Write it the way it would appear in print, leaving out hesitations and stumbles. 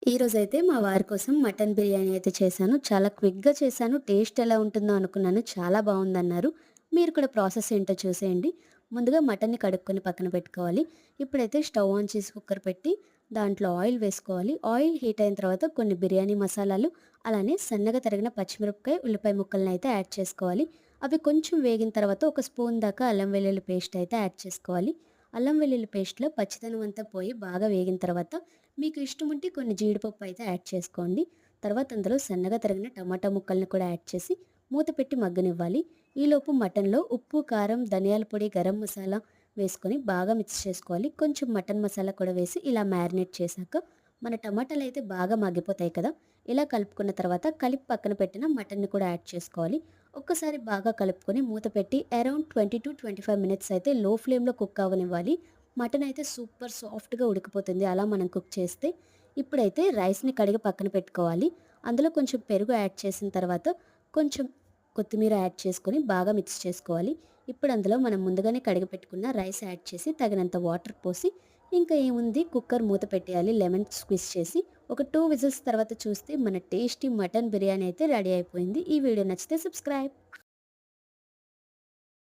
ఈరోజైతే మా వారి కోసం మటన్ బిర్యానీ అయితే చేశాను. చాలా క్విక్‌గా చేశాను. టేస్ట్ ఎలా ఉంటుందో అనుకున్నాను. చాలా బావుందన్నారు. మీరు కూడా ప్రాసెస్ ఏంటో చూసేయండి. ముందుగా మటన్‌ని కడుక్కొని పక్కన పెట్టుకోవాలి. ఇప్పుడైతే స్టవ్ ఆన్ చేసి కుక్కర్ పెట్టి దాంట్లో ఆయిల్ వేసుకోవాలి. ఆయిల్ హీట్ అయిన తర్వాత కొన్ని బిర్యానీ మసాలాలు, అలానే సన్నగా తరిగిన పచ్చిమిరపకాయ, ఉల్లిపాయ ముక్కలనైతే యాడ్ చేసుకోవాలి. అవి కొంచెం వేగిన తర్వాత ఒక స్పూన్ దాకా అల్లం వెల్లుల్లి పేస్ట్ అయితే యాడ్ చేసుకోవాలి. అల్లం వెల్లుల్లి పేస్ట్‌లో పచ్చిదనం అంతా పోయి బాగా వేగిన తర్వాత మీకు ఇష్టం ఉంటే కొన్ని జీడిపప్పు అయితే యాడ్ చేసుకోండి. తర్వాత అందులో సన్నగా తరిగిన టమాటా ముక్కల్ని కూడా యాడ్ చేసి మూత పెట్టి మగ్గనివ్వాలి. ఈలోపు మటన్‌లో ఉప్పు, కారం, ధనియాల పొడి, గరం మసాలా వేసుకొని బాగా మిక్స్ చేసుకోవాలి. కొంచెం మటన్ మసాలా కూడా వేసి ఇలా మ్యారినేట్ చేశాక మన టమాటాలైతే బాగా మగ్గిపోతాయి కదా! ఇలా కలుపుకున్న తర్వాత కలిపి పక్కన పెట్టిన మటన్‌ని కూడా యాడ్ చేసుకోవాలి. ఒక్కసారి బాగా కలుపుకొని మూత పెట్టి అరౌండ్ 20-25 మినిట్స్ అయితే లో ఫ్లేమ్‌లో కుక్ అవ్వనివ్వాలి. మటన్ అయితే సూపర్ సాఫ్ట్‌గా ఉడికిపోతుంది అలా మనం కుక్ చేస్తే. ఇప్పుడైతే రైస్‌ని కడిగి పక్కన పెట్టుకోవాలి. అందులో కొంచెం పెరుగు యాడ్ చేసిన తర్వాత కొంచెం కొత్తిమీర యాడ్ చేసుకొని బాగా మిక్స్ చేసుకోవాలి. ఇప్పుడు అందులో మనం ముందుగానే కడిగి పెట్టుకున్న రైస్ యాడ్ చేసి తగినంత వాటర్ పోసి ఇంకా ఏముంది కుక్కర్ మూత పెట్టేయాలి లెమన్ స్క్వీజ్ చేసి. ఒక 2 విజిల్స్ తర్వాత చూస్తే మన టేస్టీ మటన్ బిర్యానీ అయితే రెడీ అయిపోయింది. ఈ వీడియో నచ్చితే సబ్స్క్రైబ్.